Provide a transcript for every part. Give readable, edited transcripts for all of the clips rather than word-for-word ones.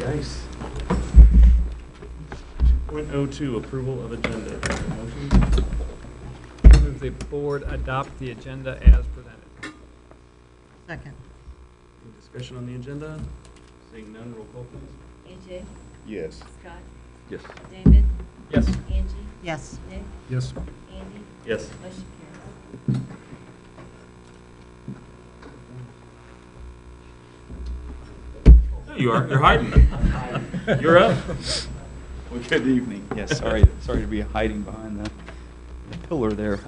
Nice. 2.02, approval of agenda. Motion? Move the board adopt the agenda as presented. Second. Any discussion on the agenda? Seeing none, roll call please. AJ, Yes. Scott, Yes. David, Yes. Angie, Yes. Nick, Yes. Andy, Yes. motion carries. There you are. You're hiding. You're up. Well, good evening. Yes, sorry to be hiding behind the pillar there.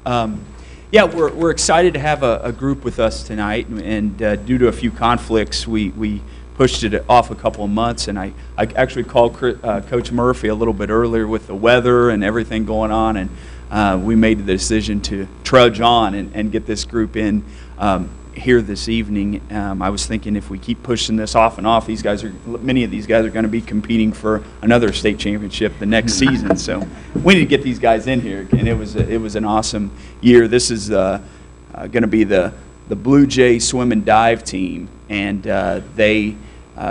Yeah, we're excited to have a group with us tonight, and due to a few conflicts, we pushed it off a couple of months, and I actually called Coach Murphy a little bit earlier with the weather and everything going on, and we made the decision to trudge on and get this group in here this evening. I was thinking if we keep pushing this off and off, many of these guys are going to be competing for another state championship the next season. So we need to get these guys in here, and it was an awesome year. This is going to be the Blue Jay swim and dive team, and they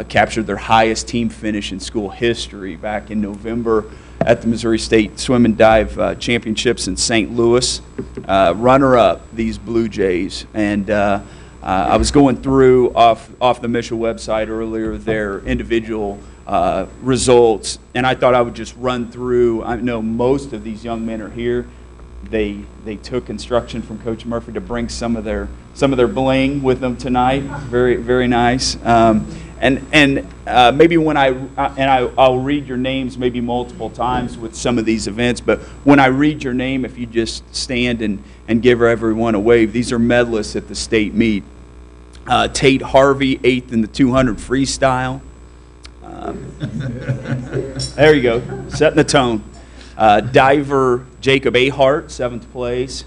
captured their highest team finish in school history back in November at the Missouri State Swim and Dive Championships in St. Louis. Runner-up, these Blue Jays. And I was going through off the Mitchell website earlier their individual results, and I thought I would just run through. I know most of these young men are here. They took instruction from Coach Murphy to bring some of their bling with them tonight. Very, very nice. And maybe when I'll read your names maybe multiple times with some of these events, but when I read your name, if you just stand and give everyone a wave. These are medalists at the state meet. Tate Harvey, 8th in the 200 freestyle. There you go, setting the tone. Diver Jacob Ahart, 7th place.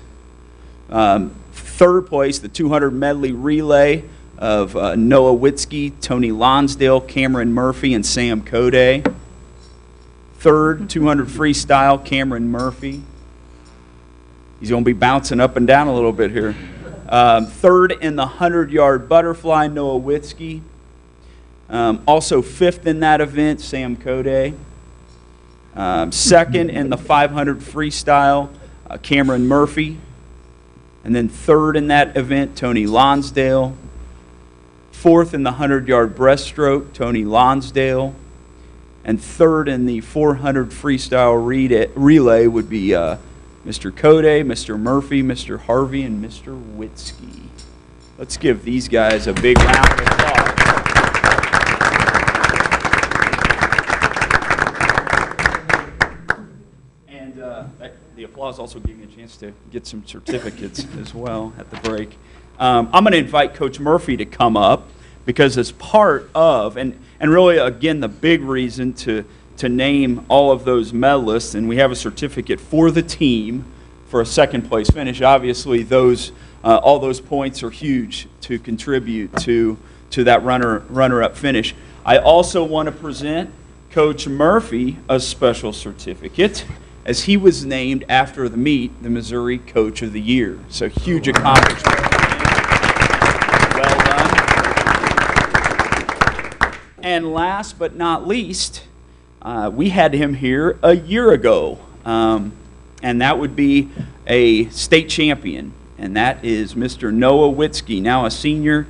3rd place, the 200 medley relay of Noah Witzke, Tony Lonsdale, Cameron Murphy, and Sam Code. 3rd, 200 freestyle, Cameron Murphy. He's going to be bouncing up and down a little bit here. 3rd in the 100-yard butterfly, Noah Witzke. Also 5th in that event, Sam Code. 2nd in the 500 freestyle, Cameron Murphy. And then 3rd in that event, Tony Lonsdale. 4th in the 100-yard breaststroke, Tony Lonsdale. And 3rd in the 400 freestyle relay would be Mr. Code, Mr. Murphy, Mr. Harvey, and Mr. Witzke. Let's give these guys a big round of applause. And the applause also gave me a chance to get some certificates as well at the break. I'm going to invite Coach Murphy to come up because as part of, and really, again, the big reason to name all of those medalists, and we have a certificate for the team for a 2nd place finish. Obviously, all those points are huge to contribute to that runner-up finish. I also want to present Coach Murphy a special certificate as he was named after the meet the Missouri Coach of the Year. So huge accomplishment. Well done. And last but not least, we had him here a year ago, and that would be a state champion, and that is Mr. Noah Witzke, now a senior,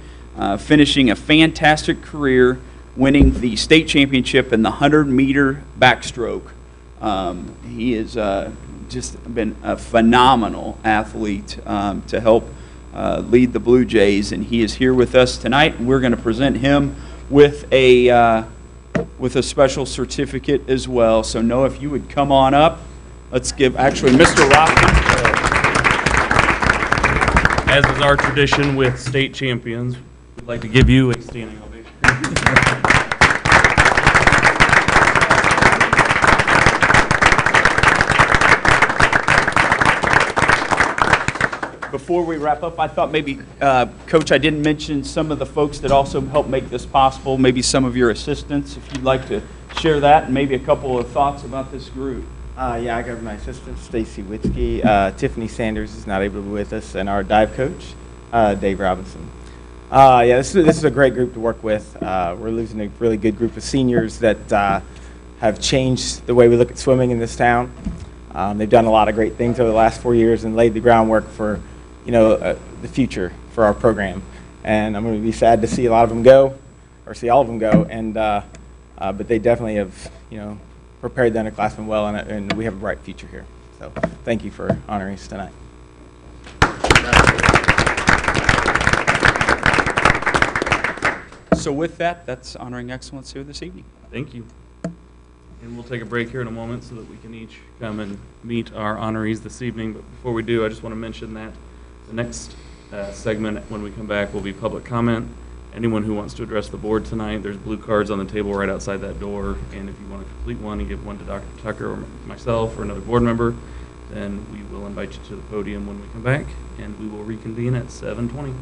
finishing a fantastic career, winning the state championship in the 100-meter backstroke. He has just been a phenomenal athlete to help lead the Blue Jays, and he is here with us tonight, and we're going to present him with a special certificate as well. So Noah, if you would come on up, let's give actually Mr. Rockman. As is our tradition with state champions, we'd like to give you a standing ovation. Before we wrap up, I thought maybe, Coach, I didn't mention some of the folks that also helped make this possible, maybe some of your assistants, if you'd like to share that, and maybe a couple of thoughts about this group. Yeah, I got my assistant, Stacy Witzke. Tiffany Sanders is not able to be with us, and our dive coach, Dave Robinson. Yeah, this is a great group to work with. We're losing a really good group of seniors that have changed the way we look at swimming in this town. They've done a lot of great things over the last 4 years and laid the groundwork for, the future for our program. And I'm going to be sad to see a lot of them go, or see all of them go. And but they definitely have, prepared the underclassmen well, and we have a bright future here. So thank you for honoring us tonight. So with that, that's honoring excellence here this evening. Thank you. And we'll take a break here in a moment so that we can each come and meet our honorees this evening. But before we do, I just want to mention that the next segment when we come back will be public comment. Anyone who wants to address the board tonight, there's blue cards on the table right outside that door. And if you want to complete one and give one to Dr. Tucker or myself or another board member, then we will invite you to the podium when we come back, and we will reconvene at 7:20.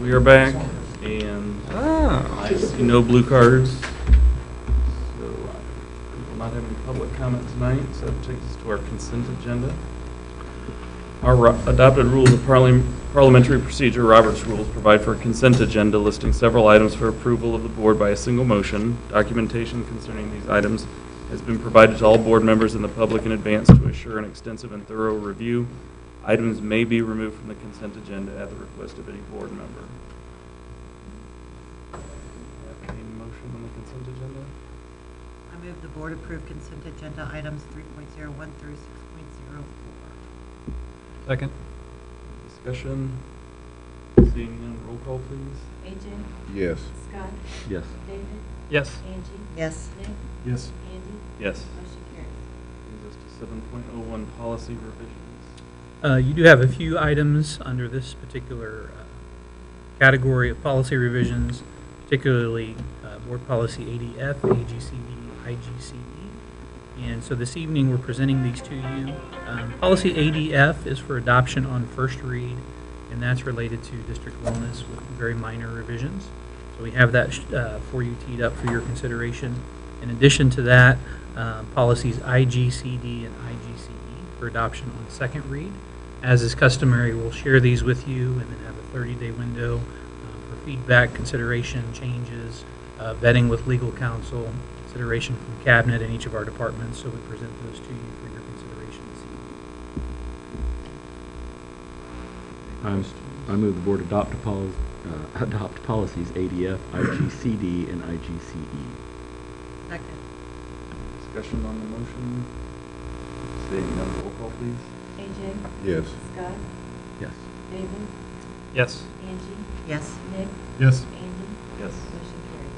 We are back, and I see no blue cards. So we will not have any public comment tonight, so that takes us to our consent agenda. Our adopted rules of parliamentary procedure, Robert's Rules, provide for a consent agenda listing several items for approval of the board by a single motion. Documentation concerning these items has been provided to all board members and the public in advance to assure an extensive and thorough review. Items may be removed from the consent agenda at the request of any board member. Have any motion on the consent agenda? I move the board approve consent agenda items 3.01 through 6.04. Second. Discussion? Seeing none, roll call, please. AJ? Yes. Scott? Yes. David? Yes. Angie? Yes. Nick? Yes. Andy? Yes. Motion carries. Brings us to 7.01, policy revisions. You do have a few items under this particular category of policy revisions, particularly Board Policy ADF, AGCD, IGCE. And so this evening, we're presenting these to you. Policy ADF is for adoption on first read, and that's related to district wellness with very minor revisions. So we have that for you teed up for your consideration. In addition to that, policies IGCD and IGCE for adoption on second read. As is customary, we'll share these with you and then have a 30-day window for feedback, consideration, changes, vetting with legal counsel, consideration from cabinet in each of our departments. So we present those to you for your consideration this evening. I move the board adopt policies ADF, IGCD, and IGCE. Second. Discussion on the motion? Seeing none, roll call, please. AJ? Yes. Scott? Yes. David? Yes. Angie? Yes. Nick? Yes. Andy? Yes. Motion carries.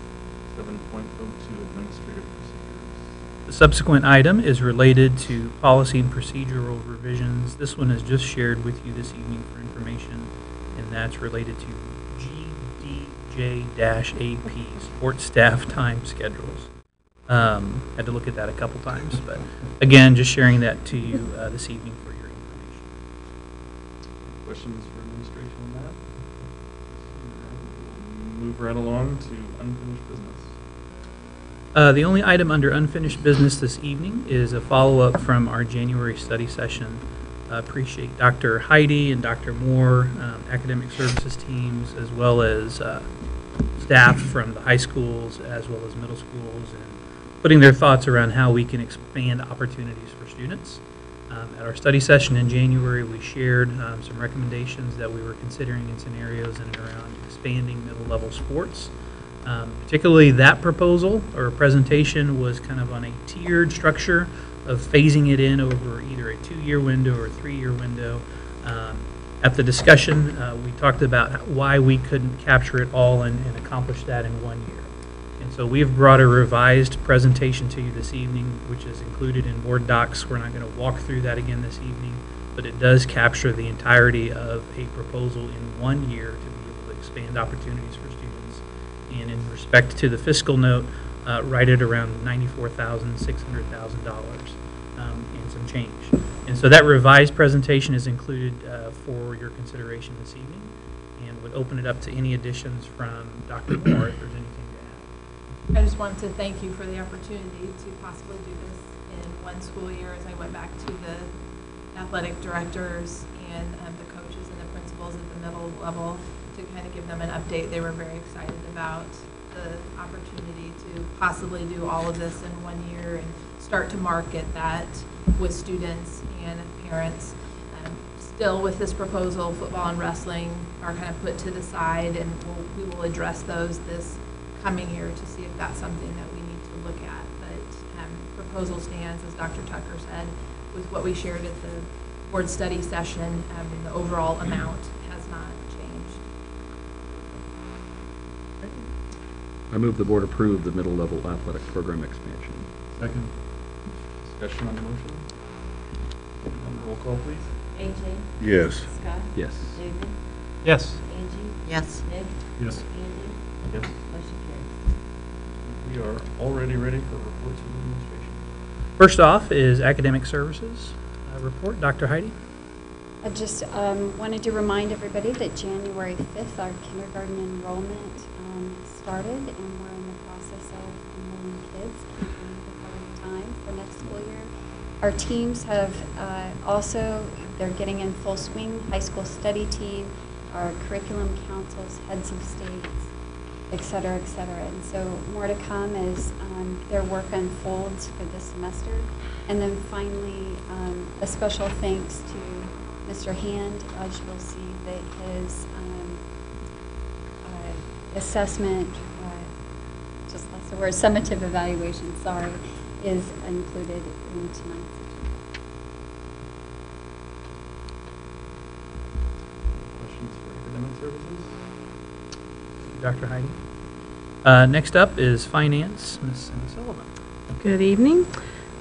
7.02, administrative procedures. The subsequent item is related to policy and procedural revisions. This one is just shared with you this evening for information, and that's related to GDJ-AP, support staff time schedules. Had to look at that a couple times, but again, just sharing that to you this evening for your information. Questions for administration on that? We'll move right along to unfinished business. The only item under unfinished business this evening is a follow-up from our January study session. Appreciate Dr. Heidi and Dr. Moore, academic services teams, as well as staff from the high schools as well as middle schools, and putting their thoughts around how we can expand opportunities for students. At our study session in January, we shared some recommendations that we were considering in scenarios in and around expanding middle-level sports. Particularly that proposal or presentation was kind of on a tiered structure of phasing it in over either a 2-year window or a 3-year window. At the discussion, we talked about why we couldn't capture it all and accomplish that in 1 year. And so we've brought a revised presentation to you this evening, which is included in board docs. We're not going to walk through that again this evening, but it does capture the entirety of a proposal in 1 year to be able to expand opportunities for students. And in respect to the fiscal note, right at around $94,000, $600,000 and some change. And so that revised presentation is included for your consideration this evening, and would open it up to any additions from Dr. Moore if there's anything to add. I just wanted to thank you for the opportunity to possibly do this in one school year, as I went back to the athletic directors and the coaches and the principals at the middle level to kind of give them an update. They were very excited about the opportunity to possibly do all of this in 1 year and start to market that with students and parents. Still with this proposal, football and wrestling are kind of put to the side, and we will address those this coming year to see if that's something that we need to look at. But proposal stands, as Dr. Tucker said, with what we shared at the board study session. The overall amount has not changed. I move the board approve the middle level athletic program expansion. Second. Discussion on the motion? Roll call, please. AJ? Yes. Scott? Yes. David? Yes. Angie? Yes. Nick? Yes. Andy? Yes. Motion carries. We are already ready for reports from administration. First off is academic services report. Dr. Heidi. I just wanted to remind everybody that January 5th, our kindergarten enrollment started, and we're in the process of enrolling kids, keeping the current time for next school year. Our teams have also, they're getting in full swing, high school study team, our curriculum councils, heads of states, et cetera, et cetera. And so more to come as their work unfolds for this semester. And then finally, a special thanks to Mr. Hand. As you'll see that his assessment, just lost the word, summative evaluation, sorry, is included in tonight's agenda. Questions for academic services? Dr. Heidi. Next up is finance, Ms. Cindy Sullivan. Good evening.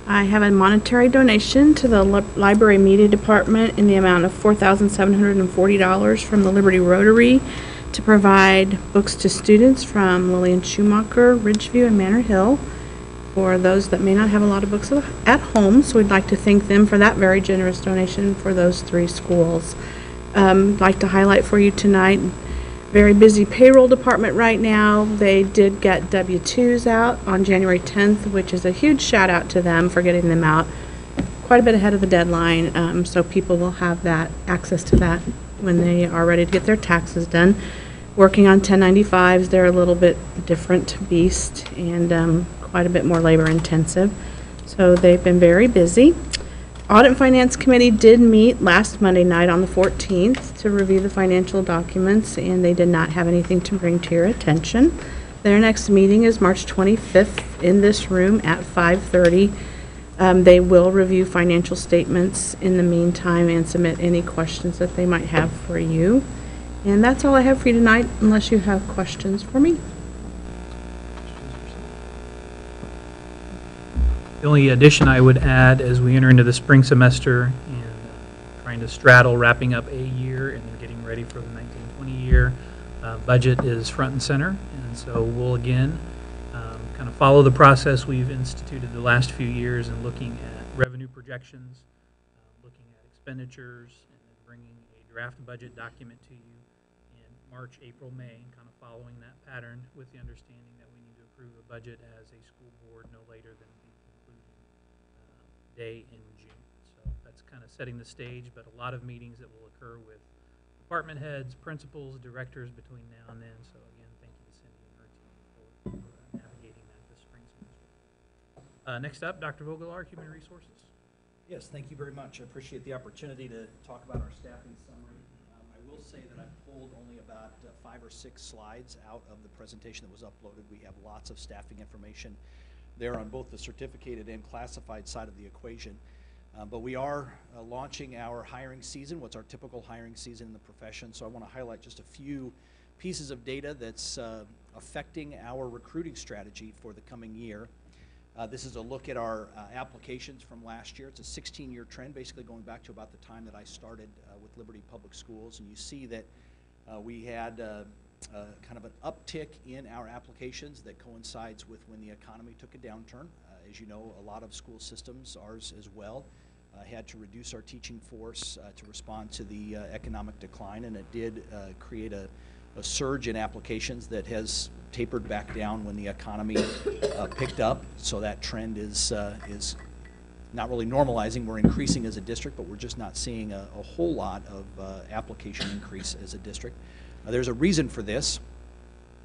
I have a monetary donation to the Library Media Department in the amount of $4,740 from the Liberty Rotary to provide books to students from Lillian Schumacher, Ridgeview, and Manor Hill for those that may not have a lot of books at home. So we'd like to thank them for that very generous donation for those 3 schools. I'd like to highlight for you tonight, very busy payroll department right now. They did get W-2s out on January 10th, which is a huge shout out to them for getting them out quite a bit ahead of the deadline, so people will have that access to that when they are ready to get their taxes done. Working on 1095s, they're a little bit different beast and quite a bit more labor intensive. So they've been very busy. Audit and Finance Committee did meet last Monday night on the 14th to review the financial documents, and they did not have anything to bring to your attention. Their next meeting is March 25th in this room at 5:30. They will review financial statements in the meantime and submit any questions that they might have for you. And that's all I have for you tonight, unless you have questions for me. The only addition I would add as we enter into the spring semester and trying to straddle wrapping up a year and then getting ready for the 1920 year, budget is front and center. And so we'll again kind of follow the process we've instituted the last few years and looking at revenue projections, looking at expenditures, and then bringing a draft budget document to you in March, April, May, and kind of following that pattern with the understanding that we need to approve a budget as a school board no later than day in June. So that's kind of setting the stage, but a lot of meetings that will occur with department heads, principals, directors between now and then. So again, thank you to Cindy and her team for navigating that this spring semester. Next up, Dr. Vogelaar, Human Resources. Yes, thank you very much. I appreciate the opportunity to talk about our staffing summary. I will say that I pulled only about 5 or 6 slides out of the presentation that was uploaded. We have lots of staffing information there on both the certificated and classified side of the equation. But we are launching our hiring season, what's our typical hiring season in the profession. So I want to highlight just a few pieces of data that's affecting our recruiting strategy for the coming year. This is a look at our applications from last year. It's a 16-year trend, basically going back to about the time that I started with Liberty Public Schools. And you see that we had kind of an uptick in our applications that coincides with when the economy took a downturn. As you know, a lot of school systems, ours as well, had to reduce our teaching force to respond to the economic decline, and it did create a surge in applications that has tapered back down when the economy picked up. So that trend is not really normalizing. We're increasing as a district, but we're just not seeing a whole lot of application increase as a district. There's a reason for this.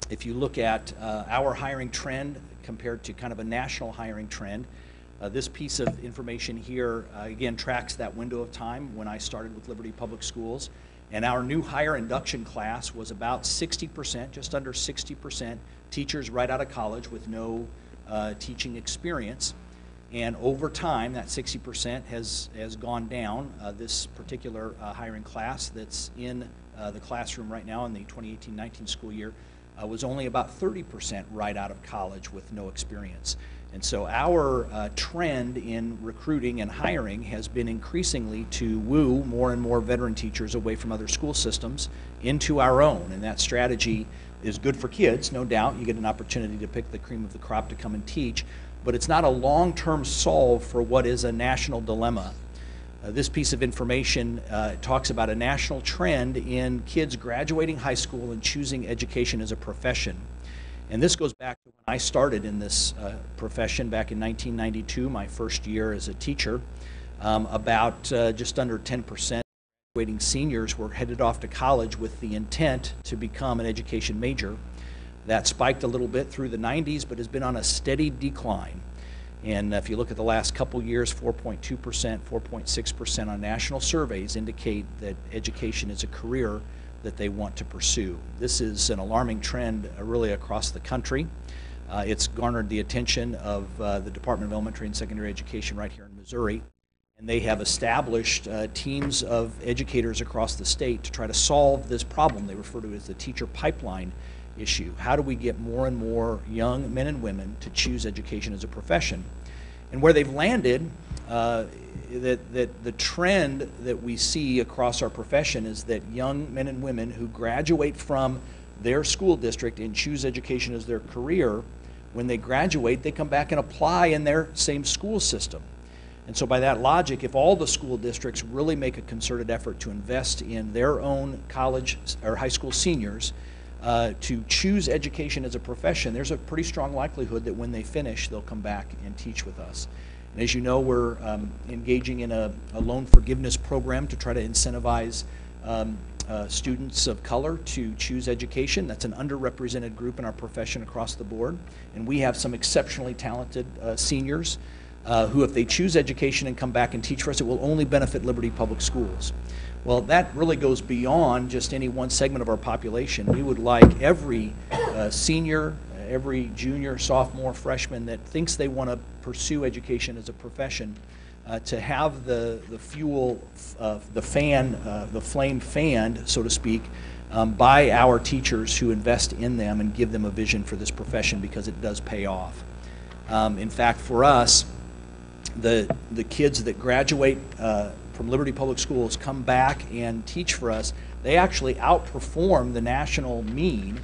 If you look at our hiring trend compared to kind of a national hiring trend, this piece of information here, again, tracks that window of time when I started with Liberty Public Schools. And our new hire induction class was about 60%, just under 60% teachers right out of college with no teaching experience. And over time, that 60% has gone down. This particular hiring class that's in the classroom right now in the 2018-19 school year was only about 30% right out of college with no experience. And so our trend in recruiting and hiring has been increasingly to woo more and more veteran teachers away from other school systems into our own. And that strategy is good for kids, no doubt. You get an opportunity to pick the cream of the crop to come and teach, but it's not a long-term solve for what is a national dilemma. This piece of information talks about a national trend in kids graduating high school and choosing education as a profession. And this goes back to when I started in this profession back in 1992, my first year as a teacher. About just under 10% graduating seniors were headed off to college with the intent to become an education major. That spiked a little bit through the 90s, but has been on a steady decline. And if you look at the last couple years, 4.2%, 4.6% on national surveys indicate that education is a career that they want to pursue. This is an alarming trend really across the country. It's garnered the attention of the Department of Elementary and Secondary Education right here in Missouri. And they have established teams of educators across the state to try to solve this problem. They refer to it as the teacher pipeline issue. How do we get more and more young men and women to choose education as a profession? And where they've landed, that the trend that we see across our profession is that young men and women who graduate from their school district and choose education as their career, when they graduate, they come back and apply in their same school system. And so by that logic, if all the school districts really make a concerted effort to invest in their own college or high school seniors to choose education as a profession, there's a pretty strong likelihood that when they finish, they'll come back and teach with us. And as you know, we're engaging in a loan forgiveness program to try to incentivize students of color to choose education. That's an underrepresented group in our profession across the board. And we have some exceptionally talented seniors who, if they choose education and come back and teach for us, it will only benefit Liberty Public Schools. Well, that really goes beyond just any one segment of our population. We would like every senior, every junior, sophomore, freshman that thinks they want to pursue education as a profession to have the fuel, the flame fanned, so to speak, by our teachers who invest in them and give them a vision for this profession, because it does pay off. In fact, for us, the kids that graduate from Liberty Public Schools come back and teach for us, they actually outperform the national mean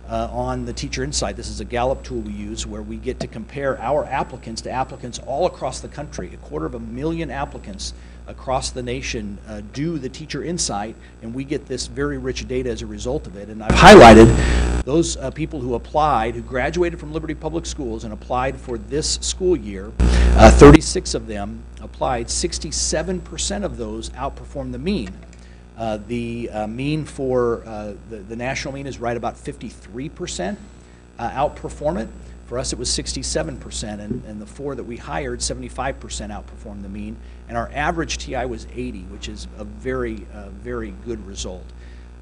on the Teacher Insight. This is a Gallup tool we use where we get to compare our applicants to applicants all across the country. 250,000 applicants across the nation do the Teacher Insight, and we get this very rich data as a result of it. And I've highlighted those people who applied, who graduated from Liberty Public Schools and applied for this school year. 36 of them applied. 67% of those outperformed the mean. The mean for the national mean is right about 53% outperform it. For us, it was 67%, and the four that we hired, 75% outperformed the mean, and our average TI was 80, which is a very, very good result.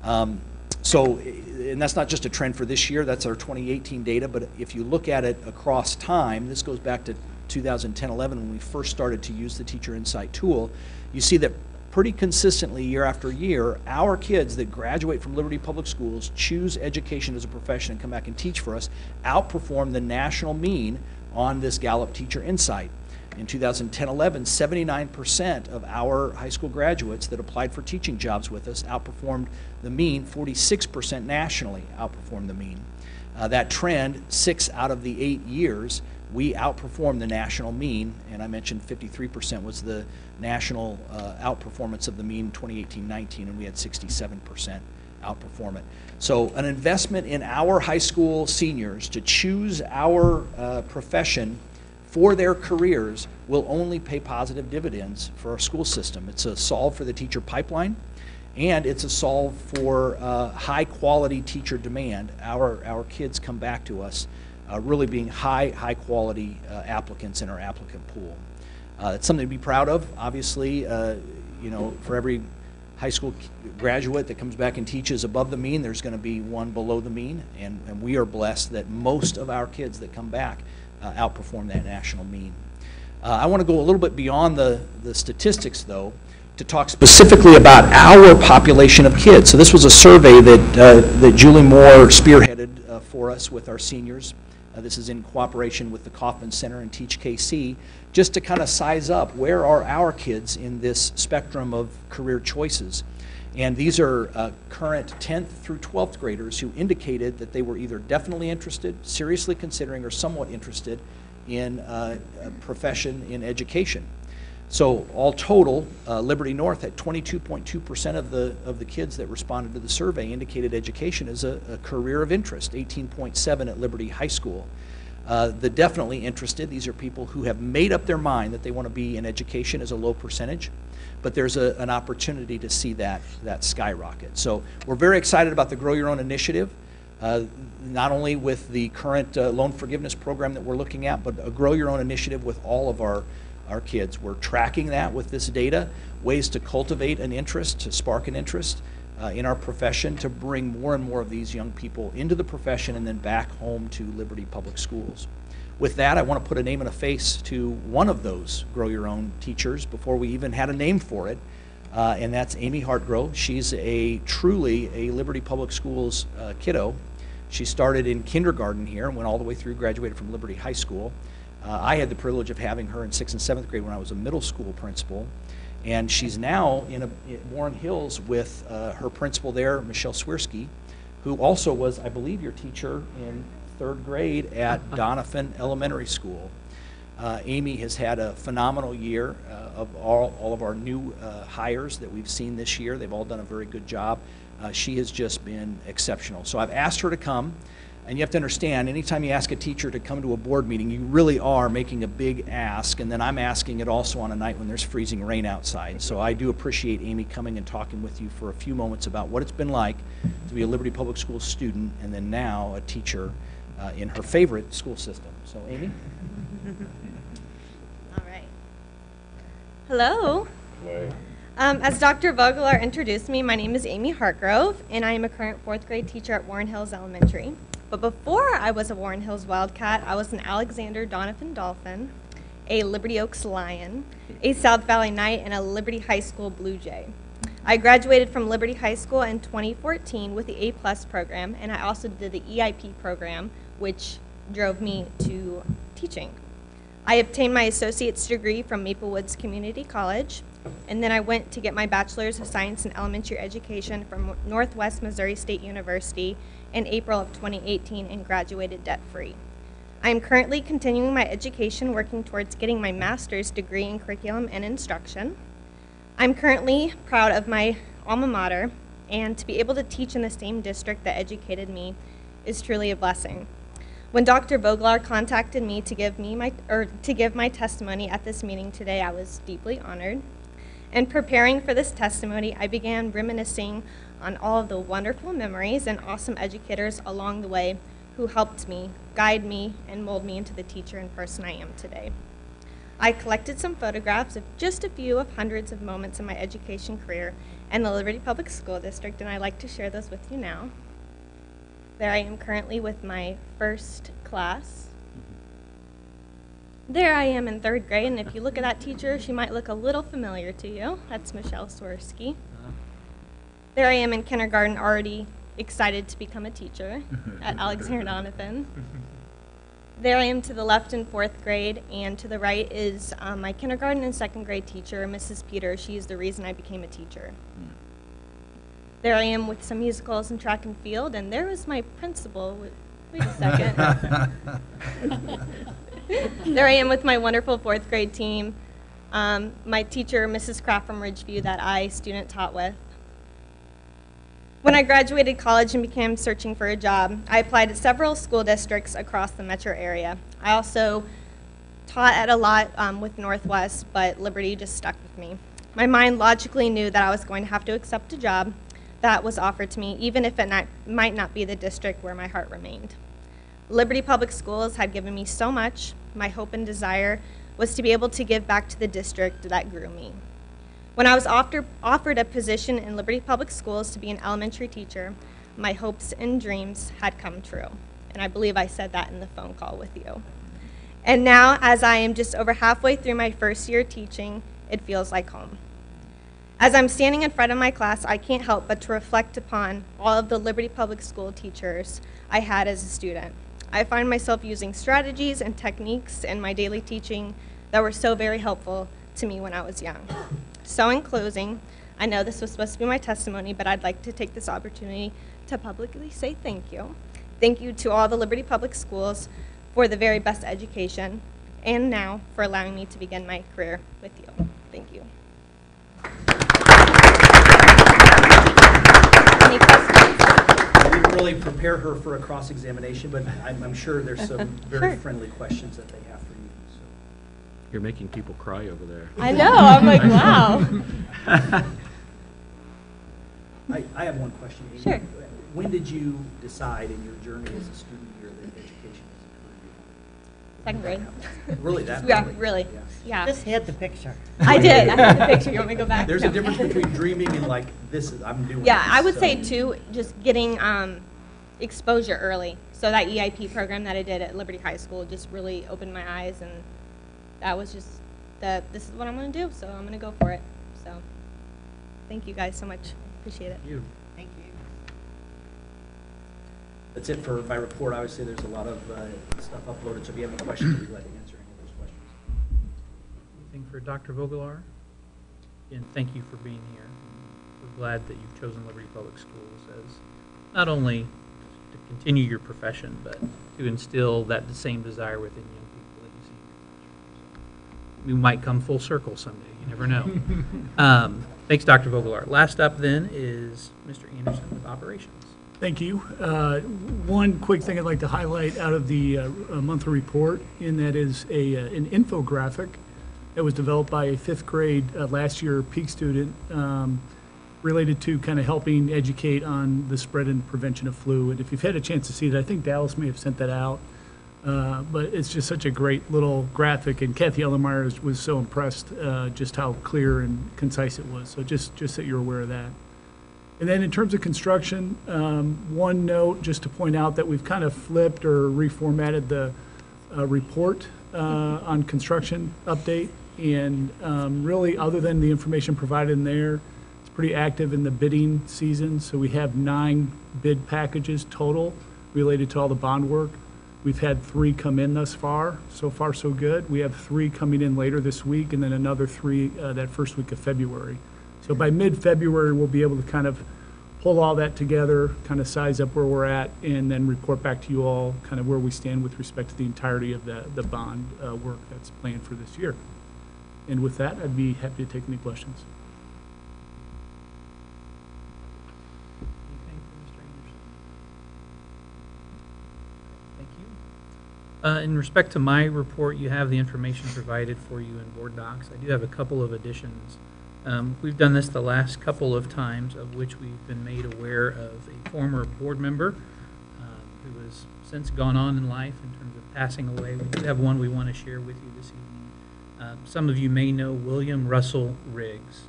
And that's not just a trend for this year, that's our 2018 data, but if you look at it across time, this goes back to 2010-11 when we first started to use the Teacher Insight tool, you see that pretty consistently year after year, our kids that graduate from Liberty Public Schools, choose education as a profession and come back and teach for us, outperform the national mean on this Gallup Teacher Insight. In 2010-11, 79% of our high school graduates that applied for teaching jobs with us outperformed the mean. 46% nationally outperformed the mean. That trend, 6 out of the 8 years, we outperformed the national mean, and I mentioned 53% was the national outperformance of the mean 2018-19, and we had 67% outperform it. So an investment in our high school seniors to choose our profession for their careers will only pay positive dividends for our school system. It's a solve for the teacher pipeline, and it's a solve for high quality teacher demand. Our kids come back to us really being high quality applicants in our applicant pool. It's something to be proud of. Obviously, you know, for every high school graduate that comes back and teaches above the mean, there's going to be one below the mean, and we are blessed that most of our kids that come back outperform that national mean. I want to go a little bit beyond the statistics, though, to talk specifically about our population of kids. So this was a survey that Julie Moore spearheaded for us with our seniors. This is in cooperation with the Kauffman Center and Teach KC, just to kind of size up where are our kids in this spectrum of career choices. And these are current 10th through 12th graders who indicated that they were either definitely interested, seriously considering, or somewhat interested in a profession in education. So all total, Liberty North had 22.2% of the kids that responded to the survey indicated education as a career of interest, 18.7 at Liberty High School. The definitely interested, these are people who have made up their mind that they want to be in education, as a low percentage, but there's an opportunity to see that skyrocket. So we're very excited about the Grow Your Own initiative, not only with the current loan forgiveness program that we're looking at, but a Grow Your Own initiative with all of our kids. We're tracking that with this data, ways to cultivate an interest, to spark an interest in our profession, to bring more and more of these young people into the profession and then back home to Liberty Public Schools. With that, I want to put a name and a face to one of those Grow Your Own teachers before we even had a name for it, and that's Amy Hartgrove. She's truly a Liberty Public Schools kiddo. She started in kindergarten here and went all the way through, graduated from Liberty High School. I had the privilege of having her in 6th and 7th grade when I was a middle school principal, and she's now in Warren Hills with her principal there, Michelle Swirsky, who also was, I believe, your teacher in 3rd grade at Donovan Elementary School. Amy has had a phenomenal year of all of our new hires that we've seen this year. They've all done a very good job. She has just been exceptional. So I've asked her to come. And you have to understand, anytime you ask a teacher to come to a board meeting, you really are making a big ask, and then I'm asking it also on a night when there's freezing rain outside. So I do appreciate Amy coming and talking with you for a few moments about what it's been like to be a Liberty Public Schools student and then now a teacher in her favorite school system. So Amy? All right. Hello. As Dr. Vogler introduced me, my name is Amy Hartgrove, and I am a current 4th grade teacher at Warren Hills Elementary. But before I was a Warren Hills Wildcat, I was an Alexander Donovan Dolphin, a Liberty Oaks Lion, a South Valley Knight, and a Liberty High School Blue Jay. I graduated from Liberty High School in 2014 with the A+ program, and I also did the EIP program, which drove me to teaching. I obtained my associate's degree from Maple Woods Community College, and then I went to get my Bachelor's of Science in Elementary Education from Northwest Missouri State University in April of 2018 and graduated debt-free. I am currently continuing my education, working towards getting my master's degree in curriculum and instruction. I'm currently proud of my alma mater, and to be able to teach in the same district that educated me is truly a blessing. When Dr. Vogler contacted me to give my testimony at this meeting today, I was deeply honored. In preparing for this testimony, I began reminiscing on all of the wonderful memories and awesome educators along the way who helped me, guide me, and mold me into the teacher and person I am today. I collected some photographs of just a few of hundreds of moments in my education career in the Liberty Public School District, and I'd like to share those with you now. There I am currently with my first class. There I am in 3rd grade, and if you look at that teacher, she might look a little familiar to you. That's Michelle Swirsky. There I am in kindergarten, already excited to become a teacher at Alexander Donovan. There I am to the left in 4th grade, and to the right is my kindergarten and 2nd grade teacher, Mrs. Peters. She is the reason I became a teacher. There I am with some musicals and track and field, and there was my principal. Wait a second. There I am with my wonderful 4th grade team, my teacher, Mrs. Kraft from Ridgeview, that I student taught with. When I graduated college and began searching for a job, I applied to several school districts across the metro area. I also taught at a lot with Northwest, but Liberty just stuck with me. My mind logically knew that I was going to have to accept a job that was offered to me, even if it might not be the district where my heart remained. Liberty Public Schools had given me so much. My hope and desire was to be able to give back to the district that grew me. When I was offered a position in Liberty Public Schools to be an elementary teacher, my hopes and dreams had come true. And I believe I said that in the phone call with you. And now, as I am just over halfway through my first year teaching, it feels like home. As I'm standing in front of my class, I can't help but to reflect upon all of the Liberty Public School teachers I had as a student. I find myself using strategies and techniques in my daily teaching that were so very helpful to me when I was young. So in closing, I know this was supposed to be my testimony, but I'd like to take this opportunity to publicly say thank you. Thank you to all the Liberty Public Schools for the very best education, and now for allowing me to begin my career with you. Thank you. Any questions? I didn't really prepare her for a cross-examination, but I'm sure there's some very Sure. friendly questions that they have for you. So. You're making people cry over there. I know, I'm like, wow. I have one question. Amy. Sure. When did you decide in your journey as a student here that education is a career you wanted? 2nd grade. Really, that Yeah, early? really. Yeah. Just had the picture. I did. I had the picture. You want me to go back? There's No. a difference between dreaming and like, this is, I'm doing Yeah, this, I would so. say too, just getting exposure early. So that EIP program that I did at Liberty High School just really opened my eyes, and that was just this is what I'm going to do, so I'm going to go for it. So thank you guys so much. Appreciate it. You. Thank you. That's it for my report. Obviously, there's a lot of stuff uploaded, so if you have any questions, I'll be glad to answer any of those questions. Anything for Dr. Vogelaar? And thank you for being here. We're glad that you've chosen Liberty Public Schools as not only to continue your profession, but to instill that same desire within young people that you see in your classroom. So we might come full circle someday. You never know. Thanks, Dr. Vogelaar. Last up then is Mr. Anderson with Operations. Thank you. One quick thing I'd like to highlight out of the monthly report, and that is an infographic that was developed by a 5th grade last year Peak student related to kind of helping educate on the spread and prevention of flu. And if you've had a chance to see it, I think Dallas may have sent that out. But it's just such a great little graphic, and Kathy Ellermeyer was so impressed just how clear and concise it was. So just that you're aware of that. And then in terms of construction, one note just to point out that we've kind of flipped or reformatted the report on construction update. And really, other than the information provided in there, it's pretty active in the bidding season. So we have 9 bid packages total related to all the bond work. We've had 3 come in thus far. So far, so good. We have 3 coming in later this week, and then another 3 that first week of February. So by mid-February, we'll be able to kind of pull all that together, kind of size up where we're at, and then report back to you all kind of where we stand with respect to the entirety of the bond work that's planned for this year. And with that, I'd be happy to take any questions. Anything for Mr. Anderson? Thank you. In respect to my report, you have the information provided for you in board docs. I do have a couple of additions. We've done this the last couple of times, of which we've been made aware of a former board member who has since gone on in life in terms of passing away. We do have one we want to share with you this evening. Some of you may know William Russell Riggs,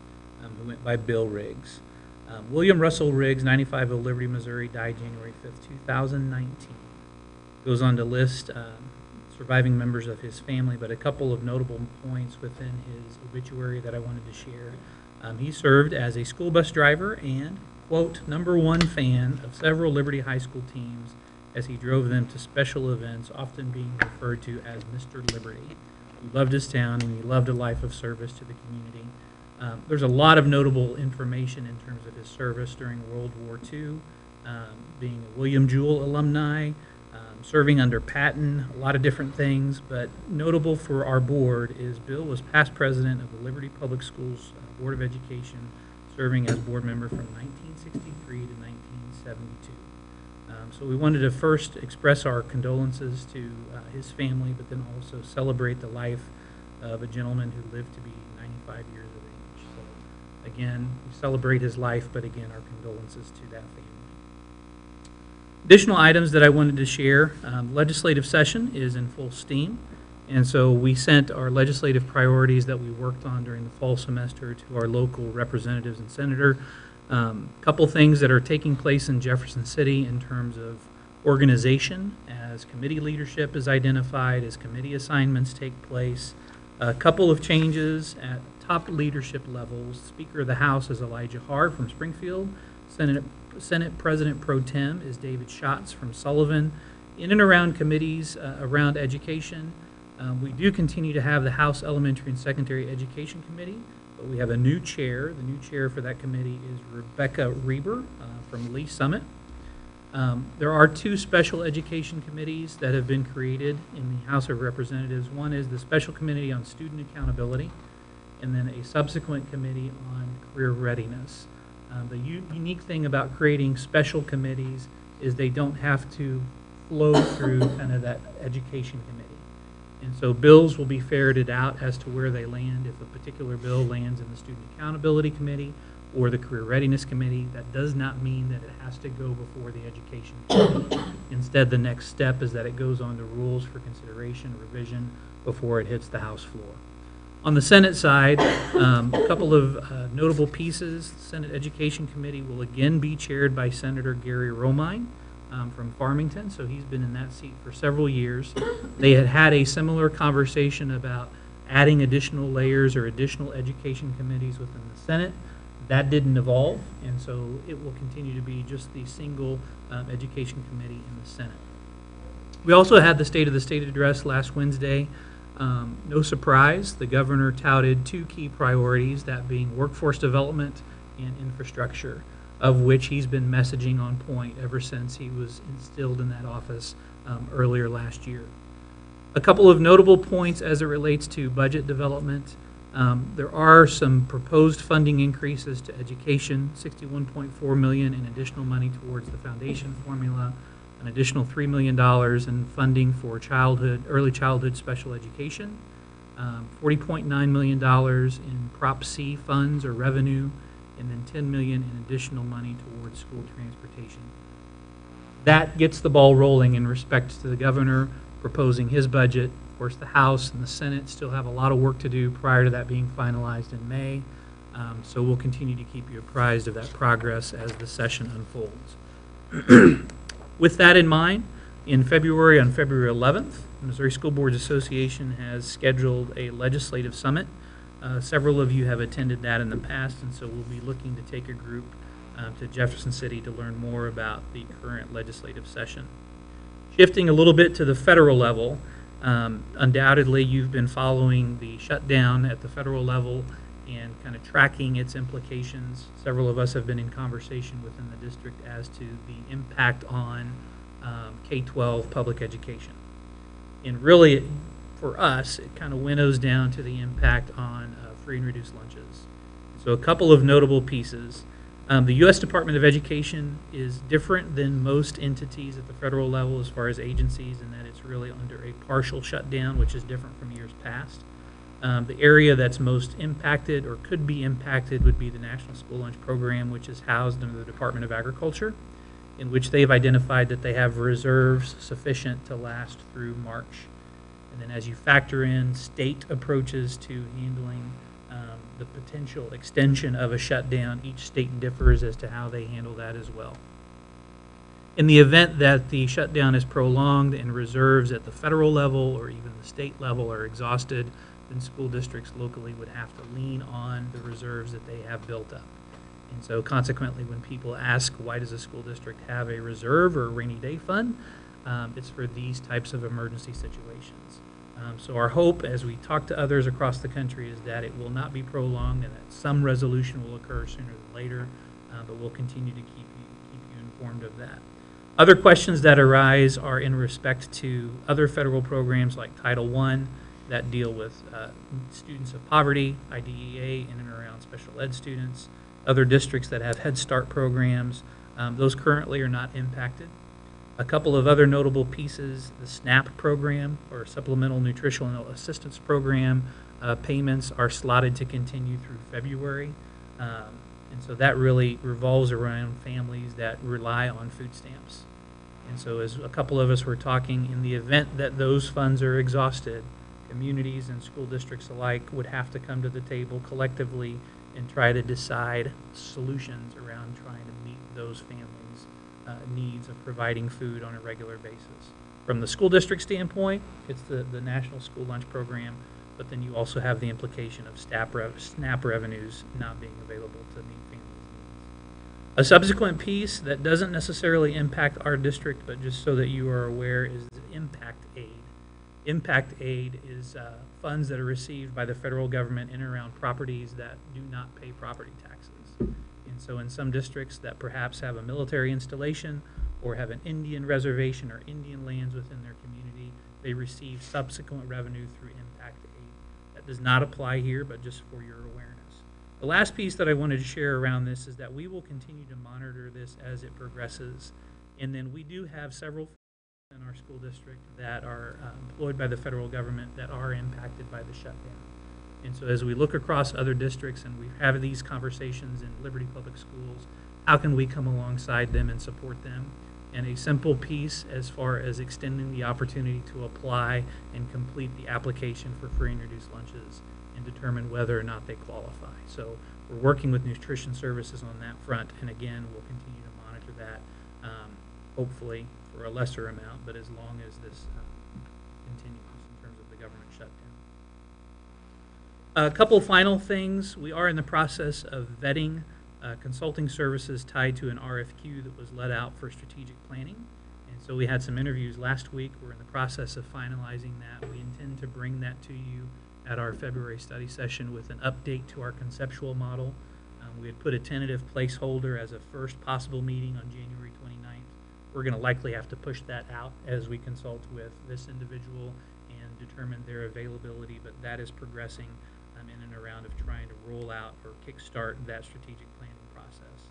who went by Bill Riggs. William Russell Riggs, 95 Liberty, Missouri, died January 5th, 2019. Goes on to list surviving members of his family, but a couple of notable points within his obituary that I wanted to share. He served as a school bus driver and, quote, #1 fan of several Liberty High School teams as he drove them to special events, often being referred to as Mr. Liberty. He loved his town and he loved a life of service to the community. There's a lot of notable information in terms of his service during World War II, being a William Jewell alumni, serving under Patton, a lot of different things, but notable for our board is Bill was past president of the Liberty Public Schools Board of Education, serving as board member from 1963 to 1972. So we wanted to first express our condolences to his family, but then also celebrate the life of a gentleman who lived to be 95 years of age. So again, we celebrate his life, but again, our condolences to that family. Additional items that I wanted to share, legislative session is in full steam, and so we sent our legislative priorities that we worked on during the fall semester to our local representatives and senator. Couple things that are taking place in Jefferson City in terms of organization as committee leadership is identified, as committee assignments take place. A couple of changes at top leadership levels. Speaker of the House is Elijah Hart from Springfield. Senate President Pro Tem is David Schatz from Sullivan. In and around committees around education, we do continue to have the House Elementary and Secondary Education Committee, but we have a new chair. The new chair for that committee is Rebecca Reber from Lee Summit. There are 2 special education committees that have been created in the House of Representatives. One is the Special Committee on Student Accountability, and then a subsequent committee on career readiness. The unique thing about creating special committees is they don't have to flow through kind of that education committee. And so bills will be ferreted out as to where they land. If a particular bill lands in the Student Accountability Committee or the Career Readiness Committee, that does not mean that it has to go before the Education Committee. Instead, the next step is that it goes on to rules for consideration, revision, before it hits the House floor. On the Senate side, a couple of notable pieces. The Senate Education Committee will again be chaired by Senator Gary Romine from Farmington, so he's been in that seat for several years. They had a similar conversation about adding additional layers or additional education committees within the Senate. That didn't evolve, and so it will continue to be just the single education committee in the Senate. We also had the State of the State address last Wednesday. No surprise, the governor touted two key priorities, that being workforce development and infrastructure, of which he's been messaging on point ever since he was instilled in that office earlier last year. A couple of notable points as it relates to budget development. There are some proposed funding increases to education, $61.4 million in additional money towards the foundation formula, an additional $3 million in funding for early childhood special education, $40.9 million in Prop C funds or revenue, and then $10 million in additional money towards school transportation. That gets the ball rolling in respect to the governor proposing his budget. Of course, the House and the Senate still have a lot of work to do prior to that being finalized in May. So we'll continue to keep you apprised of that progress as the session unfolds. With that in mind, on February 11th, the Missouri School Boards Association has scheduled a legislative summit. Several of you have attended that in the past, and so we'll be looking to take a group to Jefferson City to learn more about the current legislative session. Shifting a little bit to the federal level, undoubtedly you've been following the shutdown at the federal level and kind of tracking its implications. Several of us have been in conversation within the district as to the impact on K-12 public education. And really, for us, it kind of winnows down to the impact on free and reduced lunches. So a couple of notable pieces. The U.S. Department of Education is different than most entities at the federal level as far as agencies, in that it's really under a partial shutdown, which is different from years past. The area that's most impacted or could be impacted would be the National School Lunch Program, which is housed under the Department of Agriculture, in which they've identified that they have reserves sufficient to last through March. And then as you factor in state approaches to handling the potential extension of a shutdown, each state differs as to how they handle that as well. In the event that the shutdown is prolonged and reserves at the federal level or even the state level are exhausted, then school districts locally would have to lean on the reserves that they have built up. And so consequently, when people ask, why does a school district have a reserve or a rainy day fund, it's for these types of emergency situations. So our hope, as we talk to others across the country, is that it will not be prolonged and that some resolution will occur sooner than later, but we'll continue to keep you informed of that. Other questions that arise are in respect to other federal programs like Title I that deal with students of poverty, IDEA, in and around special ed students, other districts that have Head Start programs. Those currently are not impacted. A couple of other notable pieces, the SNAP program, or Supplemental Nutritional Assistance Program, payments are slotted to continue through February. And so that really revolves around families that rely on food stamps. And so as a couple of us were talking, in the event that those funds are exhausted, communities and school districts alike would have to come to the table collectively and try to decide solutions around trying to meet those families' needs of providing food on a regular basis. From the school district standpoint, it's the National School Lunch Program, but then you also have the implication of SNAP revenues not being available to meet families' needs. A subsequent piece that doesn't necessarily impact our district, but just so that you are aware, is Impact Aid. Impact Aid is funds that are received by the federal government in and around properties that do not pay property taxes. And so in some districts that perhaps have a military installation or have an Indian reservation or Indian lands within their community, they receive subsequent revenue through Impact Aid that Does not apply here, but just for your awareness. The last piece that I wanted to share around this is that we will continue to monitor this as it progresses. And then we do have several in our school district that are employed by the federal government that are impacted by the shutdown. And so as we look across other districts and we have these conversations in Liberty Public Schools, how can we come alongside them and support them? And a simple piece as far as extending the opportunity to apply and complete the application for free and reduced lunches and determine whether or not they qualify. So we're working with nutrition services on that front, and again, we'll continue to monitor that, hopefully for a lesser amount, but as long as this continues in terms of the government shutdown. A couple final things. We are in the process of vetting consulting services tied to an RFQ that was let out for strategic planning. And so we had some interviews last week. We're in the process of finalizing that. We intend to bring that to you at our February study session with an update to our conceptual model. We had put a tentative placeholder as a first possible meeting on January 29th. We're going to likely have to push that out as we consult with this individual and determine their availability, but that is progressing in and around of trying to roll out or kickstart that strategic planning process.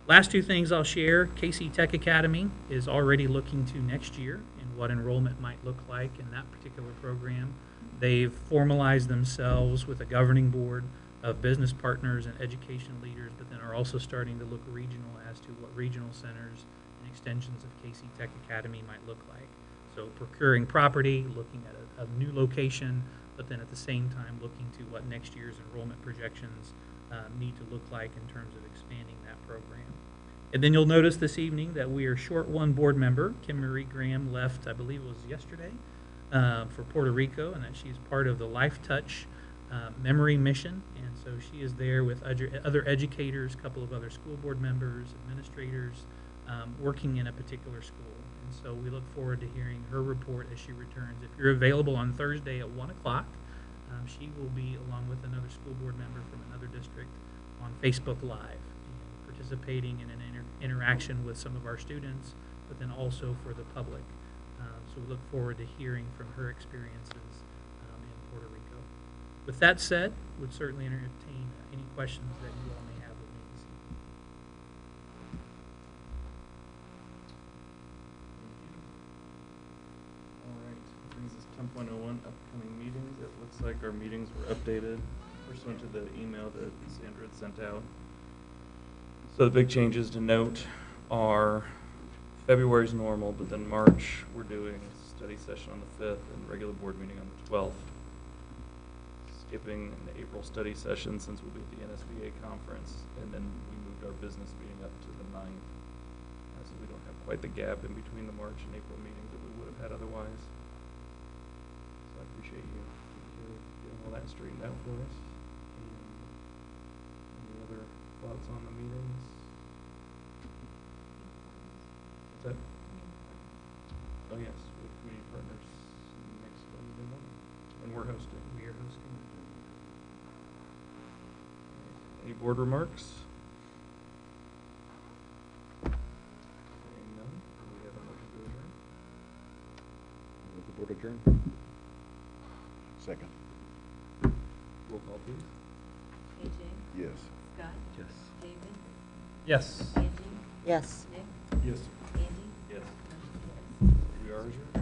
Last two things I'll share. KC Tech Academy is already looking to next year and what enrollment might look like in that particular program. They've formalized themselves with a governing board of business partners and education leaders, but then are also starting to look regional as to what regional centers and extensions of KC Tech Academy might look like. So procuring property, looking at a new location, but then at the same time looking to what next year's enrollment projections need to look like in terms of expanding that program. And then you'll notice this evening that we are short one board member. Kim Marie Graham left, I believe it was yesterday, for Puerto Rico, and that she's part of the Life Touch Memory Mission. And so she is there with other educators, a couple of other school board members, administrators, working in a particular school. And so we look forward to hearing her report as she returns. If you're available on Thursday at 1 o'clock, she will be, along with another school board member from another district, on Facebook Live, participating in an interaction with some of our students, but then also for the public. So we look forward to hearing from her experiences in Puerto Rico. With that said, would certainly entertain any questions that you all may have with me this evening. All right, brings us to 10.01, upcoming meetings. It looks like our meetings were updated pursuant to the email that Sandra had sent out. So the big changes to note are February's normal, but then March we're doing a study session on the 5th and regular board meeting on the 12th. Skipping an April study session since we'll be at the NSBA conference, and then we moved our business meeting up to the 9th. So we don't have quite the gap in between the March and April meetings that we would have had otherwise. So I appreciate you getting all that straightened out for us. And any other thoughts on the meetings? What's that? Oh yes, with community partners next Wednesday morning. And we're hosting. We are hosting. Any board remarks? Hearing none, we have a motion to adjourn. Move the board adjourn. Second. Roll call, please. AJ? Yes. Scott? Yes. David? Yes. Angie? Yes. Nick? Yes. Andy? Yes. Motion carries. We are adjourned.